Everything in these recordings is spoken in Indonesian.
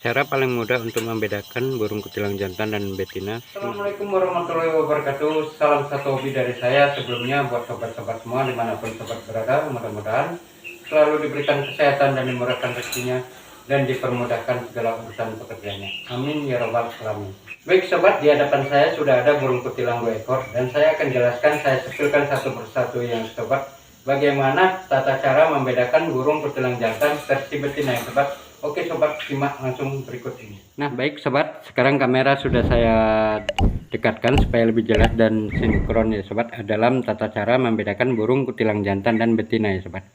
Cara paling mudah untuk membedakan burung kutilang jantan dan betina. Assalamualaikum warahmatullahi wabarakatuh. Salam satu hobi dari saya. Sebelumnya buat sobat-sobat semua dimanapun sobat berada, mudah-mudahan selalu diberikan kesehatan dan dimurahkan rezekinya dan dipermudahkan segala urusan pekerjaannya. Amin ya robbal alamin. Baik sobat, di hadapan saya sudah ada burung kutilang 2 ekor dan saya akan jelaskan, saya sepilkan satu persatu yang sobat bagaimana tata cara membedakan burung kutilang jantan versi betina yang sobat. Oke sobat, simak langsung berikut ini. Nah baik sobat, sekarang kamera sudah saya dekatkan supaya lebih jelas dan sinkron ya sobat, dalam tata cara membedakan burung kutilang jantan dan betina ya sobat.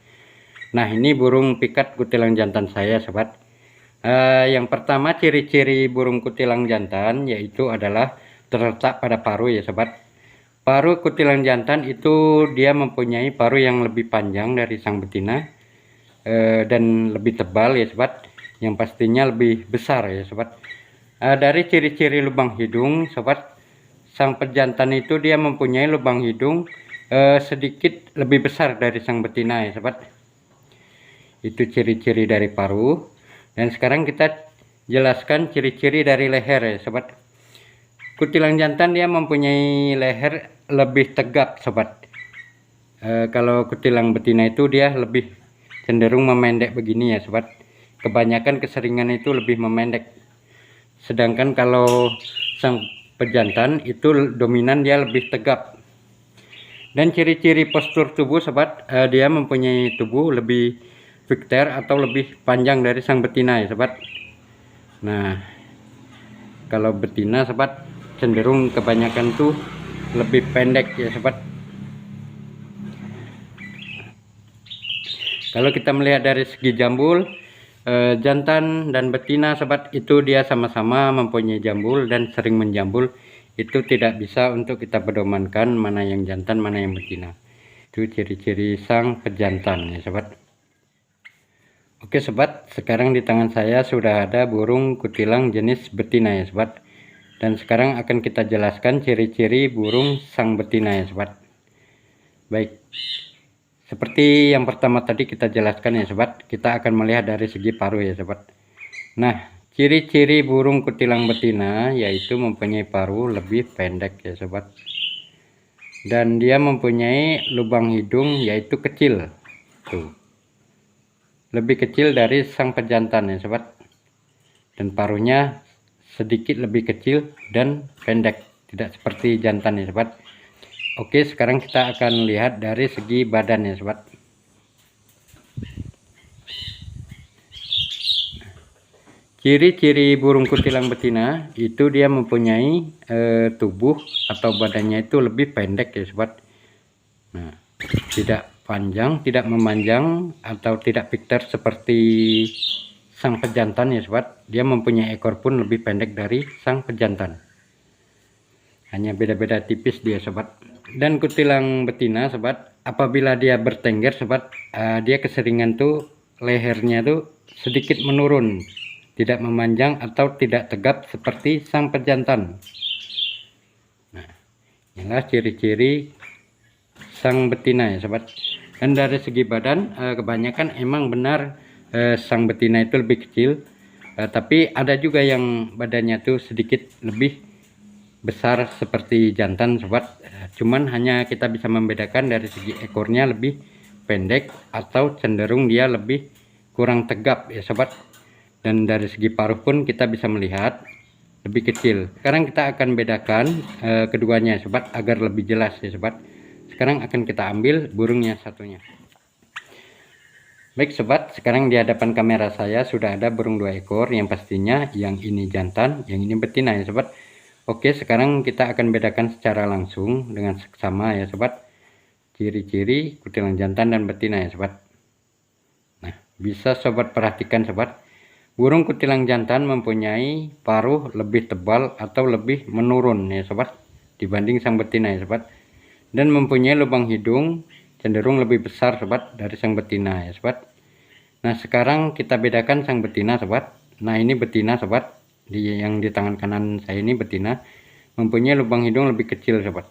Nah ini burung pikat kutilang jantan saya sobat. Yang pertama, ciri-ciri burung kutilang jantan yaitu adalah terletak pada paruh ya sobat. Paruh kutilang jantan itu dia mempunyai paruh yang lebih panjang dari sang betina dan lebih tebal ya sobat, yang pastinya lebih besar ya sobat. Dari ciri-ciri lubang hidung sobat, sang pejantan itu dia mempunyai lubang hidung sedikit lebih besar dari sang betina ya sobat. Itu ciri-ciri dari paruh. Dan sekarang kita jelaskan ciri-ciri dari leher ya sobat. Kutilang jantan dia mempunyai leher lebih tegap sobat. Kalau kutilang betina itu dia lebih cenderung memendek begini ya sobat. Kebanyakan keseringan itu lebih memendek, sedangkan kalau sang pejantan itu dominan dia lebih tegap. Dan ciri-ciri postur tubuh sobat, dia mempunyai tubuh lebih vikter atau lebih panjang dari sang betina ya sobat. Nah kalau betina sobat cenderung kebanyakan tuh lebih pendek ya sobat. Kalau kita melihat dari segi jambul, jantan dan betina sobat itu dia sama-sama mempunyai jambul dan sering menjambul. Itu tidak bisa untuk kita pedomankan mana yang jantan mana yang betina. Itu ciri-ciri sang pejantan ya sobat. Oke sobat, sekarang di tangan saya sudah ada burung kutilang jenis betina ya sobat. Dan sekarang akan kita jelaskan ciri-ciri burung sang betina ya sobat. Baik, seperti yang pertama tadi kita jelaskan ya sobat, kita akan melihat dari segi paruh ya sobat. Nah, ciri-ciri burung kutilang betina yaitu mempunyai paruh lebih pendek ya sobat. Dan dia mempunyai lubang hidung yaitu kecil. Tuh. Lebih kecil dari sang pejantan ya sobat. Dan paruhnya sedikit lebih kecil dan pendek, tidak seperti jantan ya sobat. Oke, sekarang kita akan lihat dari segi badan ya sobat. Ciri-ciri burung kutilang betina itu dia mempunyai tubuh atau badannya itu lebih pendek ya sobat. Nah, tidak panjang, tidak memanjang atau tidak pikter seperti sang pejantan ya sobat. Dia mempunyai ekor pun lebih pendek dari sang pejantan. Hanya beda-beda tipis dia sobat. Dan kutilang betina sobat, apabila dia bertengger sobat, dia keseringan tuh lehernya tuh sedikit menurun, tidak memanjang atau tidak tegap seperti sang pejantan. Nah, inilah ciri-ciri sang betina ya sobat. Dan dari segi badan, kebanyakan emang benar sang betina itu lebih kecil, tapi ada juga yang badannya tuh sedikit lebih besar seperti jantan sobat. Cuman hanya kita bisa membedakan dari segi ekornya lebih pendek atau cenderung dia lebih kurang tegap ya sobat. Dan dari segi paruh pun kita bisa melihat lebih kecil. Sekarang kita akan bedakan keduanya sobat agar lebih jelas ya sobat. Sekarang akan kita ambil burungnya satunya. Baik sobat, sekarang di hadapan kamera saya sudah ada burung 2 ekor, yang pastinya yang ini jantan, yang ini betina ya sobat. Oke, sekarang kita akan bedakan secara langsung dengan seksama ya sobat, ciri-ciri kutilang jantan dan betina ya sobat. Nah, bisa sobat perhatikan sobat, burung kutilang jantan mempunyai paruh lebih tebal atau lebih menurun ya sobat dibanding sang betina ya sobat, dan mempunyai lubang hidung cenderung lebih besar sobat dari sang betina ya sobat. Nah, sekarang kita bedakan sang betina sobat. Nah, ini betina sobat. Yang di tangan kanan saya ini betina, mempunyai lubang hidung lebih kecil sobat,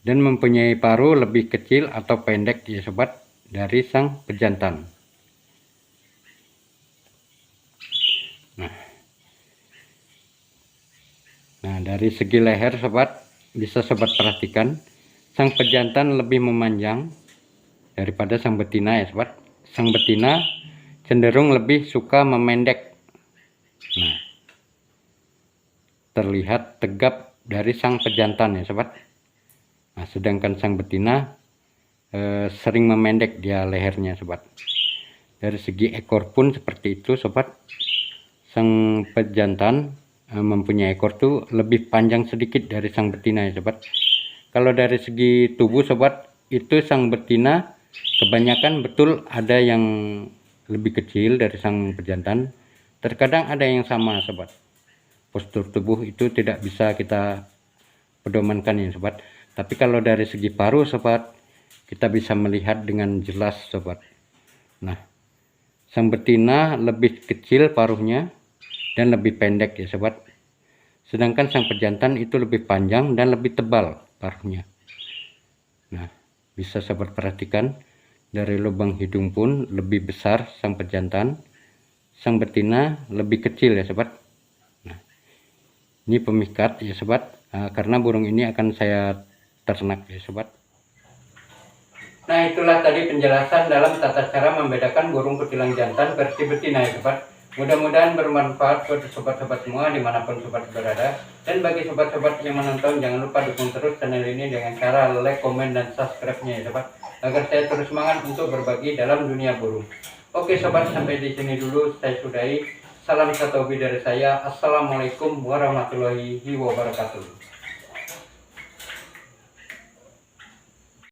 dan mempunyai paruh lebih kecil atau pendek ya sobat dari sang pejantan. dari segi leher sobat, bisa sobat perhatikan, sang pejantan lebih memanjang daripada sang betina ya sobat. Sang betina cenderung lebih suka memendek. Nah, terlihat tegap dari sang pejantan ya sobat. Nah, sedangkan sang betina sering memendek dia lehernya sobat. Dari segi ekor pun seperti itu sobat. Sang pejantan mempunyai ekor tuh lebih panjang sedikit dari sang betina ya sobat. Kalau dari segi tubuh sobat, itu sang betina kebanyakan betul ada yang lebih kecil dari sang pejantan, terkadang ada yang sama sobat. Postur tubuh itu tidak bisa kita pedomankan ya sobat. Tapi kalau dari segi paruh sobat, kita bisa melihat dengan jelas sobat. Nah, sang betina lebih kecil paruhnya dan lebih pendek ya sobat. Sedangkan sang pejantan itu lebih panjang dan lebih tebal paruhnya. Nah, bisa sobat perhatikan, dari lubang hidung pun lebih besar sang pejantan, sang betina lebih kecil ya sobat. Nah, ini pemikat ya sobat, karena burung ini akan saya ternak ya sobat. Nah, itulah tadi penjelasan dalam tata cara membedakan burung kutilang jantan versi betina ya sobat. Mudah-mudahan bermanfaat buat sobat-sobat semua dimanapun sobat berada. Dan bagi sobat-sobat yang menonton, jangan lupa dukung terus channel ini dengan cara like, komen, dan subscribe-nya ya sobat, agar saya terus semangat untuk berbagi dalam dunia burung. Oke sobat, sampai di sini dulu saya sudahi. Salam satu hobi dari saya. Assalamualaikum warahmatullahi wabarakatuh.